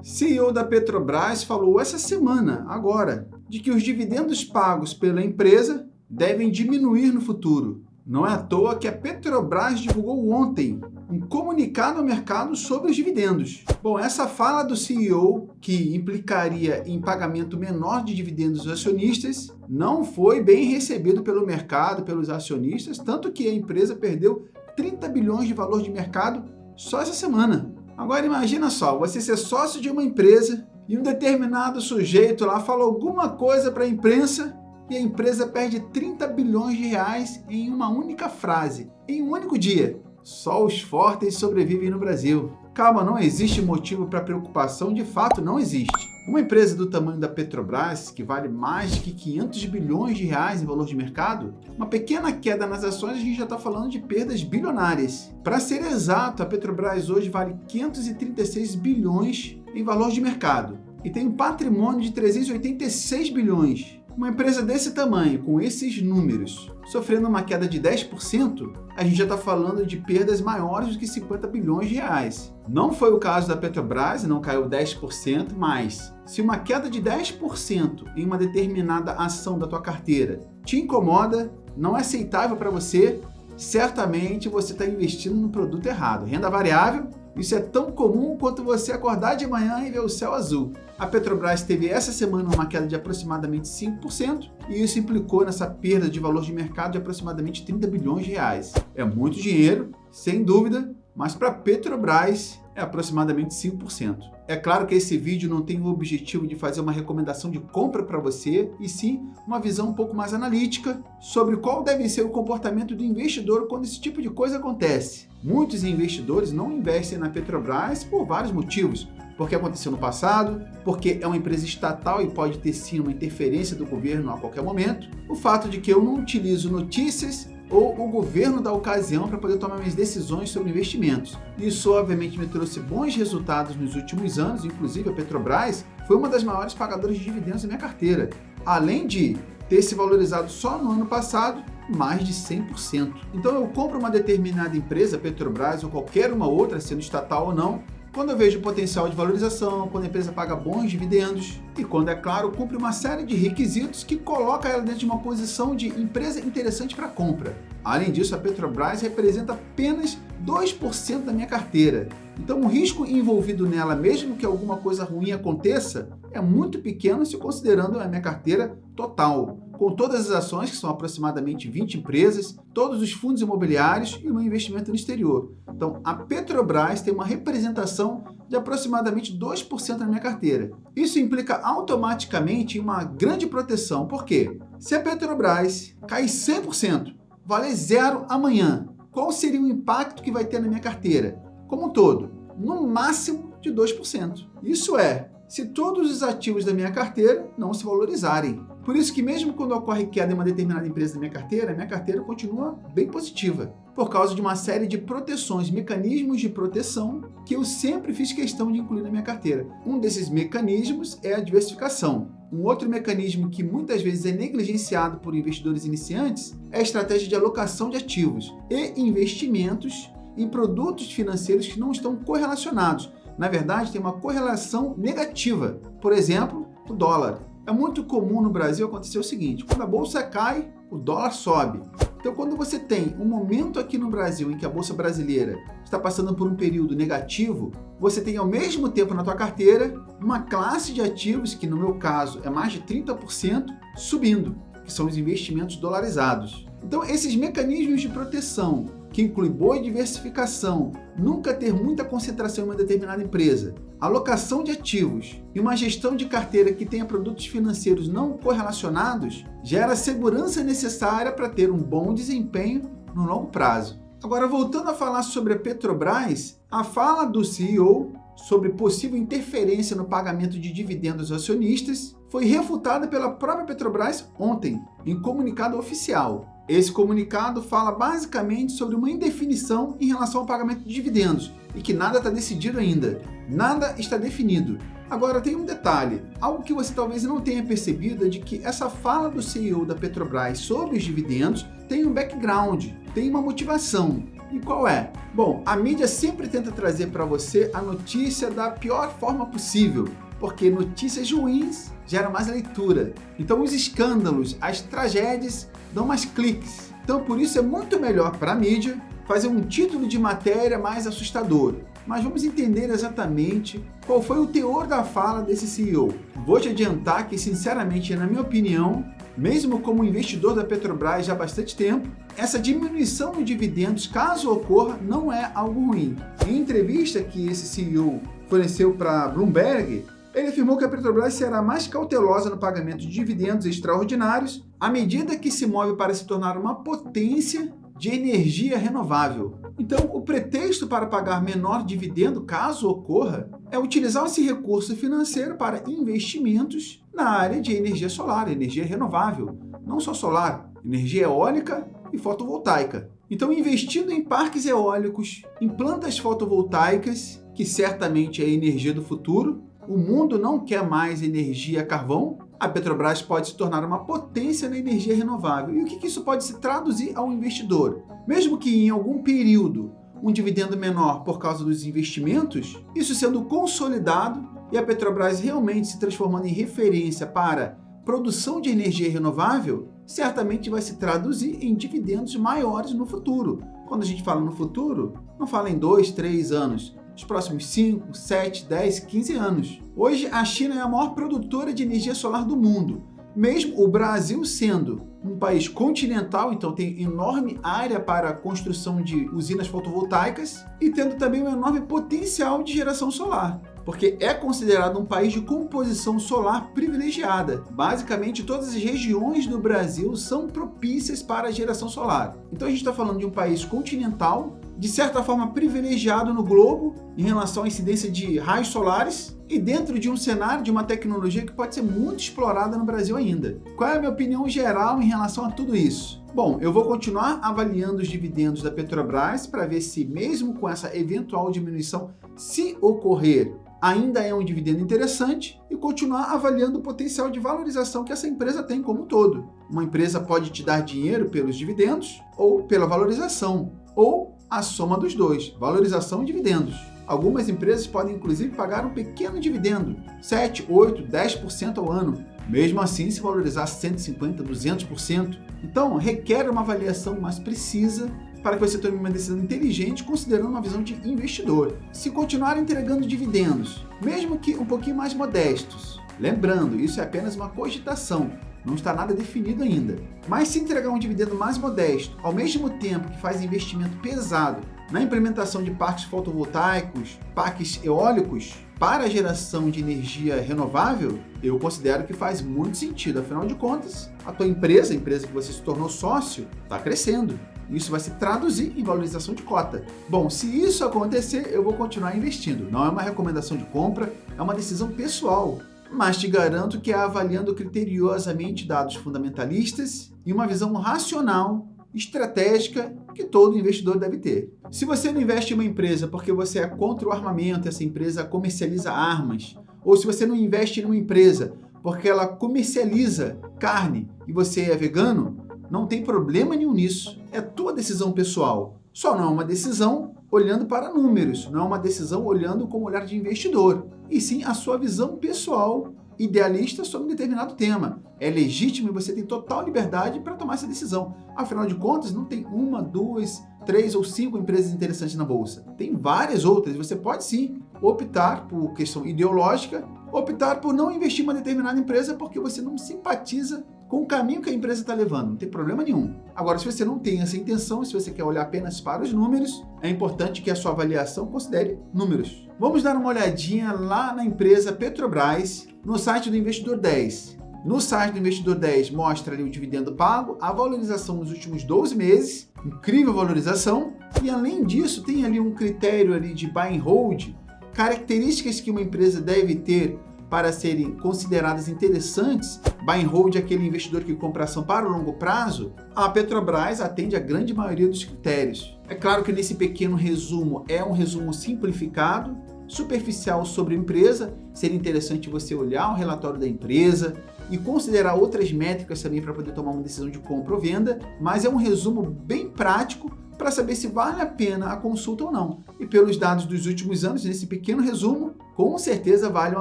CEO da Petrobras falou essa semana, agora, de que os dividendos pagos pela empresa devem diminuir no futuro. Não é à toa que a Petrobras divulgou ontem um comunicado ao mercado sobre os dividendos. Bom, essa fala do CEO, que implicaria em pagamento menor de dividendos aos acionistas, não foi bem recebido pelo mercado, pelos acionistas, tanto que a empresa perdeu 30 bilhões de valor de mercado só essa semana. Agora imagina só, você ser sócio de uma empresa e um determinado sujeito lá fala alguma coisa para a imprensa e a empresa perde 30 bilhões de reais em uma única frase, em um único dia. Só os fortes sobrevivem no Brasil. Calma, não existe motivo para preocupação, de fato não existe. Uma empresa do tamanho da Petrobras, que vale mais de 500 bilhões de reais em valor de mercado, uma pequena queda nas ações, a gente já está falando de perdas bilionárias. Para ser exato, a Petrobras hoje vale 536 bilhões em valor de mercado e tem um patrimônio de 386 bilhões. Uma empresa desse tamanho, com esses números, sofrendo uma queda de 10%, a gente já está falando de perdas maiores do que 50 bilhões de reais. Não foi o caso da Petrobras, não caiu 10%, mas se uma queda de 10% em uma determinada ação da tua carteira te incomoda, não é aceitável para você, certamente você está investindo no produto errado. Renda variável, isso é tão comum quanto você acordar de manhã e ver o céu azul. A Petrobras teve essa semana uma queda de aproximadamente 5% e isso implicou nessa perda de valor de mercado de aproximadamente 30 bilhões de reais. É muito dinheiro, sem dúvida, mas para a Petrobras é aproximadamente 5%. É claro que esse vídeo não tem o objetivo de fazer uma recomendação de compra para você, e sim uma visão um pouco mais analítica sobre qual deve ser o comportamento do investidor quando esse tipo de coisa acontece. Muitos investidores não investem na Petrobras por vários motivos. Porque aconteceu no passado, porque é uma empresa estatal e pode ter sim uma interferência do governo a qualquer momento, o fato de que eu não utilizo notícias ou o governo da ocasião para poder tomar minhas decisões sobre investimentos. Isso obviamente me trouxe bons resultados nos últimos anos, inclusive a Petrobras foi uma das maiores pagadoras de dividendos da minha carteira, além de ter se valorizado só no ano passado mais de 100%. Então eu compro uma determinada empresa, Petrobras ou qualquer uma outra, sendo estatal ou não, quando eu vejo potencial de valorização, quando a empresa paga bons dividendos e quando, é claro, cumpre uma série de requisitos que coloca ela dentro de uma posição de empresa interessante para compra. Além disso, a Petrobras representa apenas 2% da minha carteira. Então, o risco envolvido nela, mesmo que alguma coisa ruim aconteça, é muito pequeno se considerando a minha carteira total, com todas as ações, que são aproximadamente 20 empresas, todos os fundos imobiliários e o meu investimento no exterior. Então, a Petrobras tem uma representação de aproximadamente 2% na minha carteira. Isso implica automaticamente uma grande proteção. Por quê? Se a Petrobras cair 100%, valer zero amanhã, qual seria o impacto que vai ter na minha carteira? Como um todo, no máximo de 2%. Isso é, se todos os ativos da minha carteira não se valorizarem. Por isso que mesmo quando ocorre queda em uma determinada empresa da minha carteira continua bem positiva, por causa de uma série de proteções, mecanismos de proteção que eu sempre fiz questão de incluir na minha carteira. Um desses mecanismos é a diversificação. Um outro mecanismo que muitas vezes é negligenciado por investidores iniciantes é a estratégia de alocação de ativos e investimentos em produtos financeiros que não estão correlacionados. Na verdade, tem uma correlação negativa. Por exemplo, o dólar. É muito comum no Brasil acontecer o seguinte: quando a bolsa cai, o dólar sobe. Então, quando você tem um momento aqui no Brasil em que a bolsa brasileira está passando por um período negativo, você tem ao mesmo tempo na tua carteira uma classe de ativos, que no meu caso é mais de 30%, subindo, que são os investimentos dolarizados. Então, esses mecanismos de proteção, que inclui boa diversificação, nunca ter muita concentração em uma determinada empresa, alocação de ativos e uma gestão de carteira que tenha produtos financeiros não correlacionados, gera a segurança necessária para ter um bom desempenho no longo prazo. Agora, voltando a falar sobre a Petrobras, a fala do CEO sobre possível interferência no pagamento de dividendos aos acionistas foi refutada pela própria Petrobras ontem, em comunicado oficial. Esse comunicado fala basicamente sobre uma indefinição em relação ao pagamento de dividendos e que nada está decidido ainda, nada está definido. Agora tem um detalhe, algo que você talvez não tenha percebido é de que essa fala do CEO da Petrobras sobre os dividendos tem um background, tem uma motivação. E qual é? Bom, a mídia sempre tenta trazer para você a notícia da pior forma possível, porque notícias ruins geram mais leitura. Então os escândalos, as tragédias dão mais cliques. Então por isso é muito melhor para a mídia fazer um título de matéria mais assustador. Mas vamos entender exatamente qual foi o teor da fala desse CEO. Vou te adiantar que, sinceramente, na minha opinião, mesmo como investidor da Petrobras já há bastante tempo, essa diminuição de dividendos, caso ocorra, não é algo ruim. Em entrevista que esse CEO forneceu para Bloomberg, ele afirmou que a Petrobras será mais cautelosa no pagamento de dividendos extraordinários à medida que se move para se tornar uma potência de energia renovável. Então, o pretexto para pagar menor dividendo, caso ocorra, é utilizar esse recurso financeiro para investimentos na área de energia solar, energia renovável. Não só solar, energia eólica e fotovoltaica. Então, investindo em parques eólicos, em plantas fotovoltaicas, que certamente é a energia do futuro, o mundo não quer mais energia a carvão, a Petrobras pode se tornar uma potência na energia renovável. E o que isso pode se traduzir ao investidor? Mesmo que em algum período um dividendo menor por causa dos investimentos, isso sendo consolidado e a Petrobras realmente se transformando em referência para produção de energia renovável, certamente vai se traduzir em dividendos maiores no futuro. Quando a gente fala no futuro, não fala em 2, 3 anos, nos próximos 5, 7, 10, 15 anos. Hoje, a China é a maior produtora de energia solar do mundo. Mesmo o Brasil sendo um país continental, então tem enorme área para a construção de usinas fotovoltaicas e tendo também um enorme potencial de geração solar, porque é considerado um país de composição solar privilegiada. Basicamente, todas as regiões do Brasil são propícias para a geração solar. Então a gente está falando de um país continental, de certa forma privilegiado no globo em relação à incidência de raios solares e dentro de um cenário de uma tecnologia que pode ser muito explorada no Brasil ainda. Qual é a minha opinião geral em relação a tudo isso? Bom, eu vou continuar avaliando os dividendos da Petrobras para ver se, mesmo com essa eventual diminuição, se ocorrer, ainda é um dividendo interessante e continuar avaliando o potencial de valorização que essa empresa tem como um todo. Uma empresa pode te dar dinheiro pelos dividendos ou pela valorização, ou a soma dos dois, valorização e dividendos. Algumas empresas podem inclusive pagar um pequeno dividendo, 7, 8, 10% ao ano, mesmo assim se valorizar 150%, 200%. Então requer uma avaliação mais precisa para que você tome uma decisão inteligente considerando uma visão de investidor. Se continuar entregando dividendos, mesmo que um pouquinho mais modestos, lembrando, isso é apenas uma cogitação, não está nada definido ainda. Mas se entregar um dividendo mais modesto, ao mesmo tempo que faz investimento pesado na implementação de parques fotovoltaicos, parques eólicos, para a geração de energia renovável, eu considero que faz muito sentido. Afinal de contas, a tua empresa, a empresa que você se tornou sócio, está crescendo. Isso vai se traduzir em valorização de cota. Bom, se isso acontecer, eu vou continuar investindo. Não é uma recomendação de compra, é uma decisão pessoal. Mas te garanto que é avaliando criteriosamente dados fundamentalistas e uma visão racional, estratégica, que todo investidor deve ter. Se você não investe em uma empresa porque você é contra o armamento, essa empresa comercializa armas, ou se você não investe em uma empresa porque ela comercializa carne e você é vegano, não tem problema nenhum nisso. É tua decisão pessoal. Só não é uma decisão olhando para números, não é uma decisão olhando com o olhar de investidor, e sim a sua visão pessoal, idealista sobre um determinado tema. É legítimo e você tem total liberdade para tomar essa decisão. Afinal de contas, não tem 1, 2, 3 ou 5 empresas interessantes na bolsa. Tem várias outras. Você pode sim optar por questão ideológica, optar por não investir em uma determinada empresa porque você não simpatiza com o caminho que a empresa está levando. Não tem problema nenhum. Agora, se você não tem essa intenção, se você quer olhar apenas para os números, é importante que a sua avaliação considere números. Vamos dar uma olhadinha lá na empresa Petrobras, no site do Investidor 10. No site do Investidor 10 mostra ali o dividendo pago, a valorização nos últimos 12 meses, incrível valorização, e além disso tem ali um critério ali de buy and hold, características que uma empresa deve ter para serem consideradas interessantes. Buy and hold é aquele investidor que compra ação para o longo prazo. A Petrobras atende a grande maioria dos critérios. É claro que nesse pequeno resumo é um resumo simplificado, superficial sobre a empresa. Seria interessante você olhar o relatório da empresa e considerar outras métricas também para poder tomar uma decisão de compra ou venda, mas é um resumo bem prático para saber se vale a pena a consulta ou não. E pelos dados dos últimos anos, nesse pequeno resumo, com certeza vale uma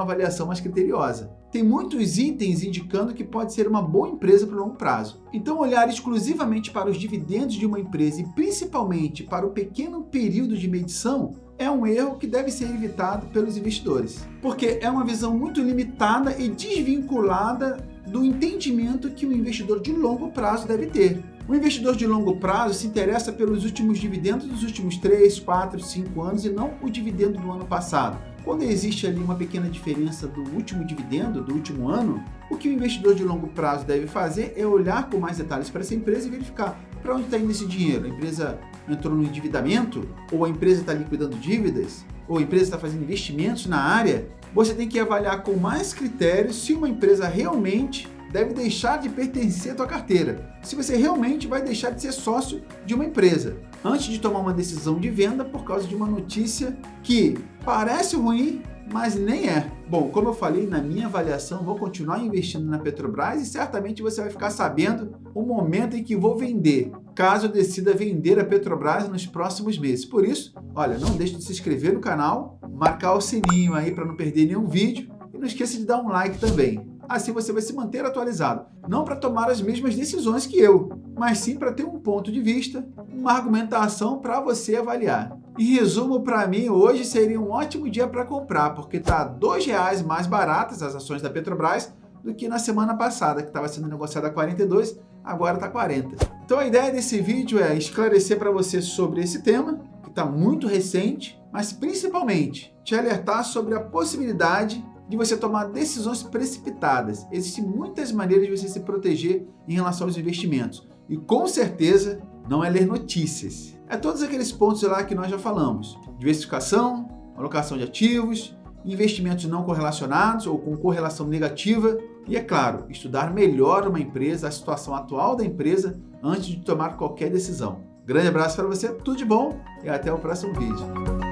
avaliação mais criteriosa. Tem muitos itens indicando que pode ser uma boa empresa para o longo prazo. Então, olhar exclusivamente para os dividendos de uma empresa e principalmente para o pequeno período de medição é um erro que deve ser evitado pelos investidores, porque é uma visão muito limitada e desvinculada do entendimento que o investidor de longo prazo deve ter. O investidor de longo prazo se interessa pelos últimos dividendos dos últimos 3, 4, 5 anos e não o dividendo do ano passado. Quando existe ali uma pequena diferença do último dividendo, do último ano, o que o investidor de longo prazo deve fazer é olhar com mais detalhes para essa empresa e verificar para onde está indo esse dinheiro. A empresa entrou no endividamento? Ou a empresa está liquidando dívidas? Ou a empresa está fazendo investimentos na área? Você tem que avaliar com mais critérios se uma empresa realmente deve deixar de pertencer à tua carteira, se você realmente vai deixar de ser sócio de uma empresa, antes de tomar uma decisão de venda por causa de uma notícia que parece ruim, mas nem é. Bom, como eu falei, na minha avaliação, vou continuar investindo na Petrobras e certamente você vai ficar sabendo o momento em que vou vender, caso eu decida vender a Petrobras nos próximos meses. Por isso, olha, não deixe de se inscrever no canal, marcar o sininho aí para não perder nenhum vídeo e não esqueça de dar um like também. Assim você vai se manter atualizado, não para tomar as mesmas decisões que eu, mas sim para ter um ponto de vista, uma argumentação para você avaliar. Em resumo, para mim, hoje seria um ótimo dia para comprar, porque está R$ 2,00 mais baratas as ações da Petrobras do que na semana passada, que estava sendo negociada a 42, agora está 40. Então a ideia desse vídeo é esclarecer para você sobre esse tema, que está muito recente, mas principalmente te alertar sobre a possibilidade de você tomar decisões precipitadas. Existem muitas maneiras de você se proteger em relação aos investimentos. E com certeza não é ler notícias. É todos aqueles pontos lá que nós já falamos. Diversificação, alocação de ativos, investimentos não correlacionados ou com correlação negativa. E é claro, estudar melhor uma empresa, a situação atual da empresa, antes de tomar qualquer decisão. Grande abraço para você, tudo de bom e até o próximo vídeo.